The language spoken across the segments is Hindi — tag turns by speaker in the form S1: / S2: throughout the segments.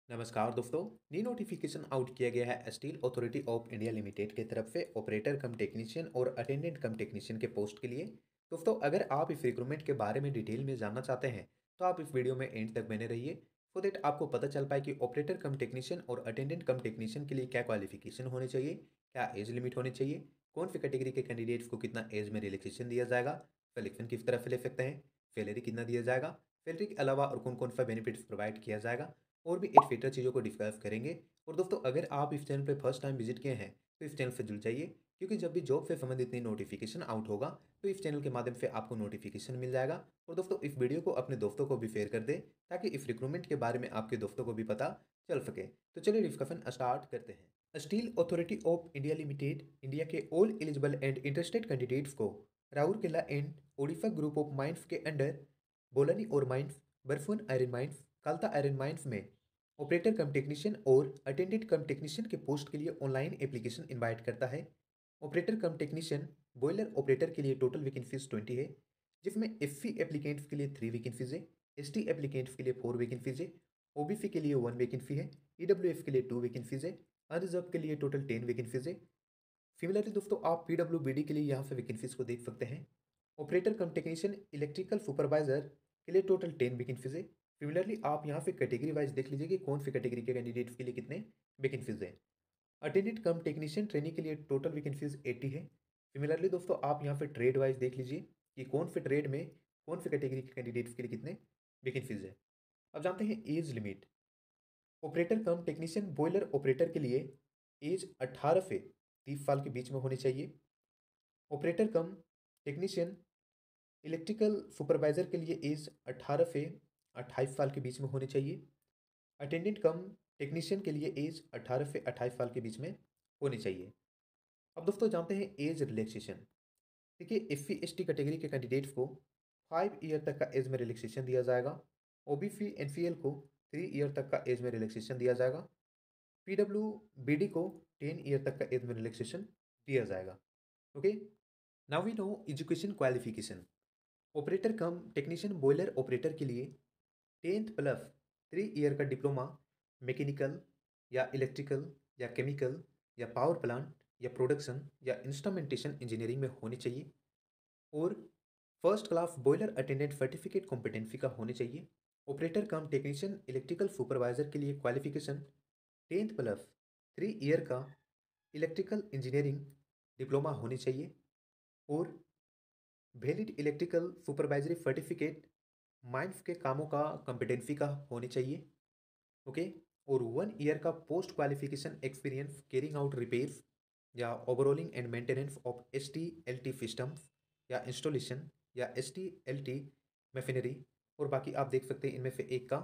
S1: नमस्कार दोस्तों। न्यू नोटिफिकेशन आउट किया गया है steel authority of India limited की तरफ से ऑपरेटर कम टेक्नीशियन और अटेंडेंट कम टेक्नीशियन के पोस्ट के लिए। दोस्तों, अगर आप इस रिक्रूटमेंट के बारे में डिटेल में जानना चाहते हैं तो आप इस वीडियो में एंड तक बने रहिए, सो दैट आपको पता चल पाए कि ऑपरेटर कम टेक्नीशियन और अटेंडेंट कम टेक्नीशियन के लिए क्या क्वालिफिकेशन होनी चाहिए, क्या एज लिमिट होनी चाहिए, कौन सी कैटेगरी के कैंडिडेट्स को कितना एज में रिलैक्सेशन दिया जाएगा, सिलेक्शन किस तरह से ले सकते हैं, सैलरी कितना दिया जाएगा, सैलरी के अलावा और कौन कौन सा बेनिफिट्स प्रोवाइड किया जाएगा, और भी एटसेट्रा चीज़ों को डिस्कस करेंगे। और दोस्तों, अगर आप इस चैनल पे फर्स्ट टाइम विजिट किए हैं तो इस चैनल से जुड़ जाइए, क्योंकि जब भी जॉब से संबंधित नई नोटिफिकेशन आउट होगा तो इस चैनल के माध्यम से आपको नोटिफिकेशन मिल जाएगा। और दोस्तों, इस वीडियो को अपने दोस्तों को भी शेयर कर दें ताकि इस रिक्रूटमेंट के बारे में आपके दोस्तों को भी पता चल सके। तो चलिए डिस्कशन स्टार्ट करते हैं। Steel authority of India limited India के all eligible and interested candidates को Rourkela and Odisha group of mines के अंडर बोलानी और माइंस, बर्फुन iron mines, Kalta iron mines में ऑपरेटर कम टेक्नीशियन और अटेंडेंट कम टेक्नीशियन के पोस्ट के लिए ऑनलाइन एप्लीकेशन इनवाइट करता है। Operator cum technician boiler operator के लिए टोटल वैकेंसीज 20 है, जिसमें एससी एप्लीकेंट्स के लिए 3 वैकेंसीज है, एसटी एप्लीकेंट्स के लिए 4 वैकेंसीज है, ओबीसी के लिए 1 वैकेंसी है, ईडब्ल्यूएफ के लिए 2 वैकेंसीज है, अनरिजर्व के लिए टोटल 10 वैकेंसीज है। सिमिलरली दोस्तों, आप पीडब्ल्यूबीडी के लिए यहाँ से वैकेंसीज को देख सकते हैं। Operator cum technician electrical supervisor के लिए टोटल 10 वैकेंसीज है। सिमिलरली आप यहाँ पे कैटेगरी वाइज देख लीजिए कि कौन सी कैटेगरी के कैंडिडेट्स के लिए कितने वैकेंसीज हैं। अटेंडेंट कम टेक्नीशियन ट्रेनिंग के लिए टोटल वैकेंसीज 80 है। सिमिलरली दोस्तों, आप यहाँ पे ट्रेड वाइज देख लीजिए कि कौन से ट्रेड में कौन सी कैटेगरी के कैंडिडेट्स के लिए कितने वैकेंसीज है। अब जानते हैं age limit. Operator cum technician boiler operator के लिए एज 18 से 30 साल के बीच में होनी चाहिए। Operator cum technician electrical supervisor के लिए एज 18 से 28 साल के बीच में होनी चाहिए। अटेंडेंट कम टेक्नीशियन के लिए एज 18 से 28 साल के बीच में होनी चाहिए। अब दोस्तों, जानते हैं एज रिलैक्सेशन। देखिए, एससी एसटी कैटेगरी के कैंडिडेट्स को 5 ईयर तक का एज में रिलैक्सेशन दिया जाएगा। ओबीसी एनसीएल को 3 ईयर तक का एज में रिलैक्सेशन दिया जाएगा। पीडब्ल्यूबीडी को 10 ईयर तक का एज में रिलैक्सेशन दिया जाएगा। Okay, now we know education qualification. Operator cum technician boiler operator के लिए 10th प्लस 3 ईयर का डिप्लोमा मैकेनिकल या इलेक्ट्रिकल या केमिकल या पावर प्लांट या प्रोडक्शन या इंस्ट्रूमेंटेशन इंजीनियरिंग में होनी चाहिए। और first class boiler attendant certificate competency का होने चाहिए। Operator cum technician electrical supervisor के लिए क्वालिफिकेशन 10th प्लस 3 ईयर का इलेक्ट्रिकल इंजीनियरिंग डिप्लोमा होनी चाहिए। और valid electrical supervisory certificate mines के कामों का कॉम्पिटेंसी का होनी चाहिए। ओके, और 1 ईयर का post qualification experience carrying out repairs या overhauling and maintenance of S T L T systems या इंस्टॉलेशन या S T L T machinery. और बाकी आप देख सकते हैं इनमें से एक का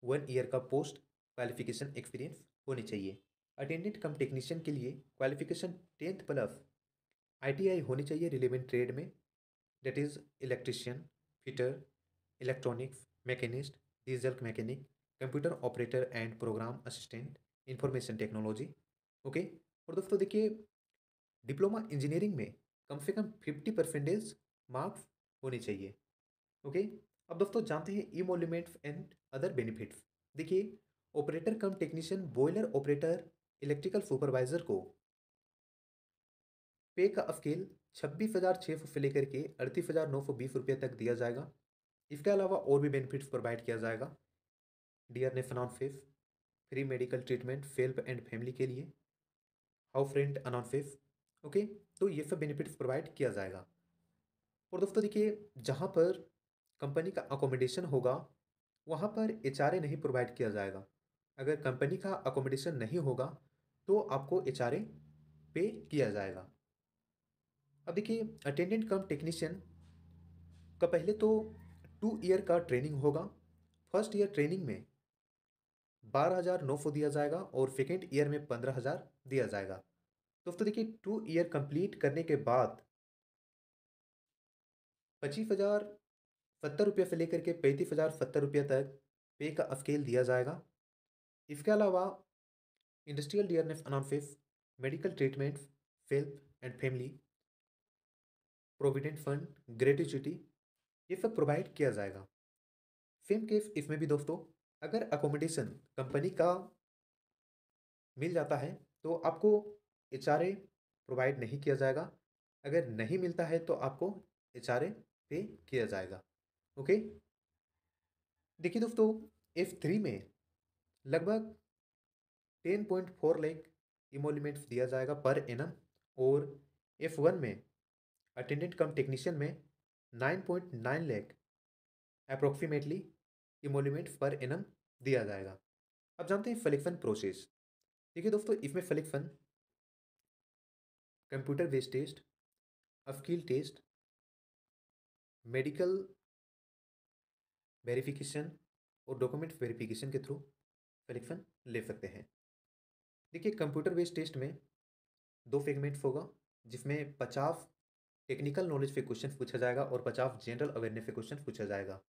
S1: 1 ईयर का पोस्ट क्वालिफिकेशन एक्सपीरियंस होनी चाहिए। अटेंडेंट कम टेक्नीशियन के लिए क्वालिफिकेशन 10th प्लस आईटीआई होनी चाहिए रिलेवेंट ट्रेड में, that is electrician, fitter, electronics machinist, diesel mechanic, computer operator and programme assistant, information technology. Okay, और दोस्तों देखिए, डिप्लोमा इंजीनियरिंग में कम से कम 50% मार्क्स होने चाहिए। ओके, अब दोस्तों जानते हैं इमोल्यूमेंट्स एंड अदर बेनिफिट्स। देखिए, operator cum technician boiler operator electrical supervisor को पे का स्केल 26,600 से लेकर के 38,920 तक दिया जाएगा। इसके अलावा और भी बेनिफिट्स प्रोवाइड किया जाएगा। Dearness announces, free medical treatment self and family के लिए, हाउस रेंट अनाउंसेस। ओके, तो ये सब बेनिफिट्स प्रोवाइड किया जाएगा। और दोस्तों देखिए, जहाँ पर कंपनी का अकोमोडेशन होगा वहाँ पर एचआरए नहीं प्रोवाइड किया जाएगा। अगर कंपनी का अकोमोडेशन नहीं होगा तो आपको एचआरए पे किया जाएगा। अब देखिए, अटेंडेंट कम टेक्नीशियन का पहले तो 2 ईयर का ट्रेनिंग होगा। फर्स्ट ईयर ट्रेनिंग में 12,900 दिया जाएगा और सेकेंड ईयर में 15,000 दिया जाएगा। दोस्तों देखिए, 2 ईयर कंप्लीट करने के बाद 25,070 रुपये से लेकर के 35,070 रुपये तक पे का स्केल दिया जाएगा। इसके अलावा industrial dearness announces, medical treatment, self and family, provident fund, gratuity, ये सब प्रोवाइड किया जाएगा। सेम केस इसमें भी दोस्तों, अगर अकोमोडेशन कंपनी का मिल जाता है तो आपको एचआरए प्रोवाइड नहीं किया जाएगा। अगर नहीं मिलता है तो आपको एचआरए पे किया जाएगा। ओके। देखिए दोस्तों, F3 में लगभग 10.4 लाख इमोल्यूमेंट्स दिया जाएगा पर एनम, और F1 में अटेंडेंट कम टेक्नीशियन में 9.9 lakh approximately emoluments per annum दिया जाएगा। अब जानते हैं फ्लिक्सन प्रोसेस। देखिए दोस्तों, इसमें फ्लिक्सन computer based test, skill test, medical verification और डॉक्यूमेंट वेरिफिकेशन के थ्रू सिलेक्शन ले सकते हैं। देखिए, कंप्यूटर बेस्ड टेस्ट में दो सेगमेंट्स होगा, जिसमें 50 टेक्निकल नॉलेज पे क्वेश्चन पूछा जाएगा और 50 जनरल अवेयरनेस पे क्वेश्चन पूछा जाएगा।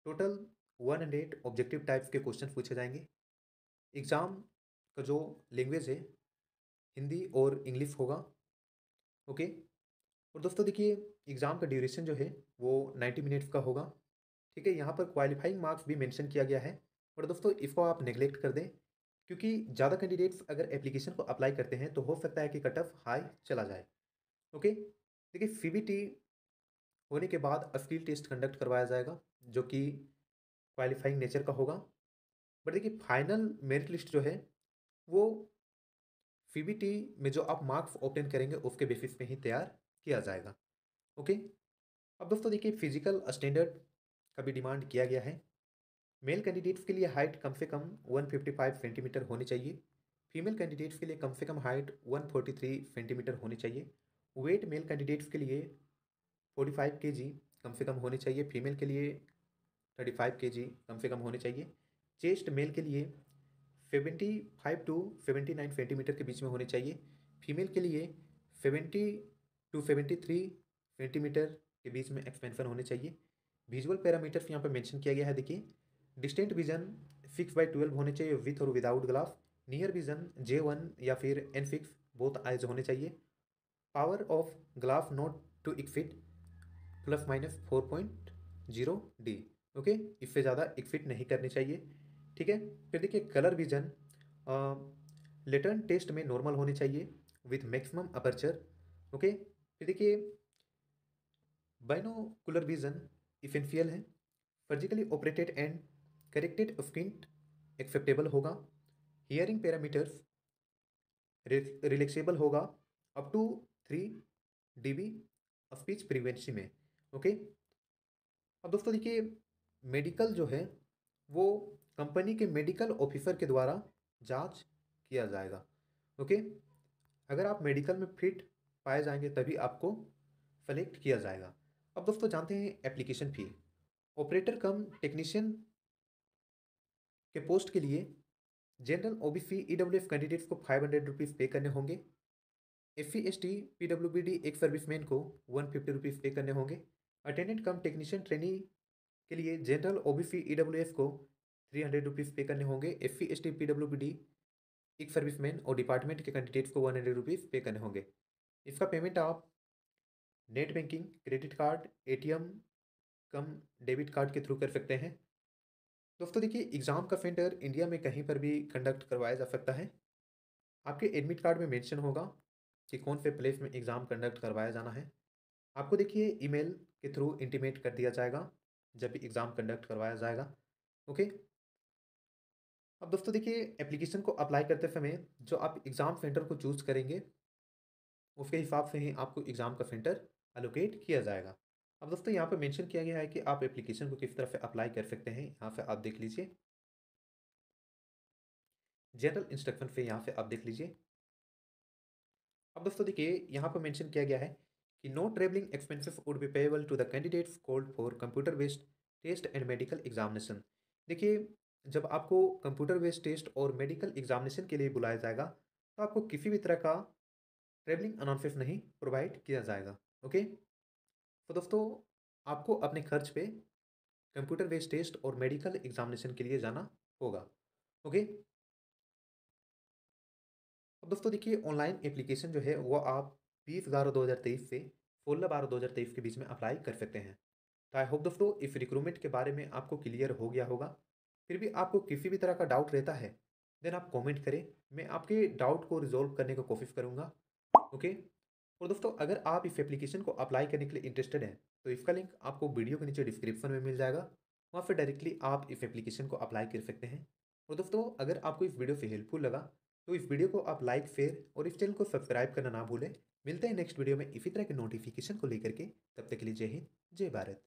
S1: टोटल 100 ऑब्जेक्टिव टाइप्स के क्वेश्चन पूछे जाएंगे। एग्ज़ाम का जो लैंग्वेज है हिंदी और इंग्लिश होगा। ओके। और दोस्तों देखिए, एग्ज़ाम का ड्यूरेशन जो है वो 90 मिनट्स का होगा। ठीक है, यहाँ पर क्वालिफाइंग मार्क्स भी मेंशन किया गया है। और दोस्तों इसको आप नेगलेक्ट कर दें, क्योंकि ज़्यादा कैंडिडेट्स अगर एप्लीकेशन को अप्लाई करते हैं तो हो सकता है कि कट ऑफ हाई चला जाए। ओके। देखिए, सीबीटी होने के बाद स्किल टेस्ट कंडक्ट करवाया जाएगा, जो कि क्वालिफाइंग नेचर का होगा। बट देखिए, फाइनल मेरिट लिस्ट जो है वो सीबीटी में जो आप मार्क्स ऑब्टेन करेंगे उसके बेसिस पे ही तैयार किया जाएगा। ओके। अब दोस्तों देखिए, फिजिकल स्टैंडर्ड का भी डिमांड किया गया है। मेल कैंडिडेट्स के लिए हाइट कम से कम 155 सेंटीमीटर होनी चाहिए। फीमेल कैंडिडेट्स के लिए कम से कम हाइट 143 सेंटीमीटर होनी चाहिए। वेट मेल कैंडिडेट्स के लिए 45 केजी कम से कम होनी चाहिए। फीमेल के लिए 35 केजी कम से कम होने चाहिए। चेस्ट मेल के लिए 75 टू 79 सेंटीमीटर के बीच में होनी चाहिए। फीमेल के लिए 70 टू 73 सेंटीमीटर के बीच में एक्सपेंशन होने चाहिए। विजुअल पैरामीटर्स यहाँ पर मेंशन किया गया है। देखिए, डिस्टेंट विजन 6/12 होने चाहिए विथ और without glass. Near vision J1 या फिर N6 बोथ आइज होने चाहिए। Power of glass not to exceed ±4.0 D। Okay, इससे ज़्यादा एक्सीड नहीं करनी चाहिए। ठीक है। फिर देखिए, कलर विजन लेटर्न टेस्ट में नॉर्मल होनी चाहिए विथ मैक्सिमम अपर्चर। ओके। फिर देखिए, बाइनोकुलर विजन इसेंशियल है। Surgically operated and corrected squint acceptable होगा। हियरिंग पैरामीटर्स रिलैक्सेबल होगा up to 3 dB speech frequency में। ओके। अब दोस्तों देखिए, मेडिकल जो है वो कंपनी के मेडिकल ऑफिसर के द्वारा जांच किया जाएगा। ओके। अगर आप मेडिकल में फिट पाए जाएंगे तभी आपको सेलेक्ट किया जाएगा। अब दोस्तों जानते हैं application fee. Operator cum technician के पोस्ट के लिए जनरल ओबीसी ईडब्ल्यूएफ कैंडिडेट्स को 500 रुपीज़ पे करने होंगे। SC ST PWBD एक सर्विसमैन को 150 रुपीज़ पे करने होंगे। अटेंडेंट कम टेक्नीशियन ट्रेनी के लिए जनरल ओबीसी ईडब्ल्यूएफ को 300 रुपीज़ पे करने होंगे। SC ST PWBD एक सर्विसमैन और डिपार्टमेंट के कैंडिडेट्स को 100 रुपीज़ पे करने होंगे। इसका पेमेंट आप net banking, credit card, ATM कम डेबिट कार्ड के थ्रू कर सकते हैं। दोस्तों देखिए, एग्ज़ाम का सेंटर इंडिया में कहीं पर भी कंडक्ट करवाया जा सकता है। आपके एडमिट कार्ड में मेंशन होगा कि कौन से प्लेस में एग्ज़ाम कंडक्ट करवाया जाना है। आपको देखिए ईमेल के थ्रू इंटीमेट कर दिया जाएगा जब भी एग्ज़ाम कंडक्ट करवाया जाएगा। ओके। अब दोस्तों देखिए, एप्लीकेशन को अप्लाई करते समय जो आप एग्ज़ाम सेंटर को चूज़ करेंगे उसके हिसाब से ही आपको एग्ज़ाम का सेंटर एलोकेट किया जाएगा। अब दोस्तों यहाँ पे मेंशन किया गया है कि आप एप्लीकेशन को किस तरह से अप्लाई कर सकते हैं। यहाँ से आप देख लीजिए, जनरल इंस्ट्रक्शन से यहाँ से आप देख लीजिए। अब दोस्तों देखिए, यहाँ पर मेंशन किया गया है कि no travelling expenses would be payable to the candidates called for computer based test and medical examination. देखिए, जब आपको कंप्यूटर बेस्ड टेस्ट और मेडिकल एग्जामिनेशन के लिए बुलाया जाएगा तो आपको किसी भी तरह का ट्रेवलिंग अलाउंसेस नहीं प्रोवाइड किया जाएगा। ओके। तो दोस्तों, आपको अपने खर्च पे कंप्यूटर बेस्ड टेस्ट और मेडिकल एग्जामिनेशन के लिए जाना होगा। ओके। अब दोस्तों देखिए, ऑनलाइन एप्लीकेशन जो है वो आप 20/11/2023 से 16/12/2023 के बीच में अप्लाई कर सकते हैं। तो आई होप दोस्तों इस रिक्रूटमेंट के बारे में आपको क्लियर हो गया होगा। फिर भी आपको किसी भी तरह का डाउट रहता है, देन आप कमेंट करें, मैं आपके डाउट को रिज़ॉल्व करने की कोशिश करूँगा। ओके? और दोस्तों अगर आप इस एप्लीकेशन को अप्लाई करने के लिए इंटरेस्टेड हैं, तो इसका लिंक आपको वीडियो के नीचे डिस्क्रिप्शन में मिल जाएगा। वहाँ पे डायरेक्टली आप इस एप्लीकेशन को अप्लाई कर सकते हैं। और दोस्तों अगर आपको इस वीडियो से हेल्पफुल लगा, तो इस वीडियो को आप लाइक, शेयर और इस चैनल को सब्सक्राइब करना ना भूलें। मिलते हैं नेक्स्ट वीडियो में इसी तरह के नोटिफिकेशन को लेकर के, तब तक के लिए जय हिंद, जय भारत।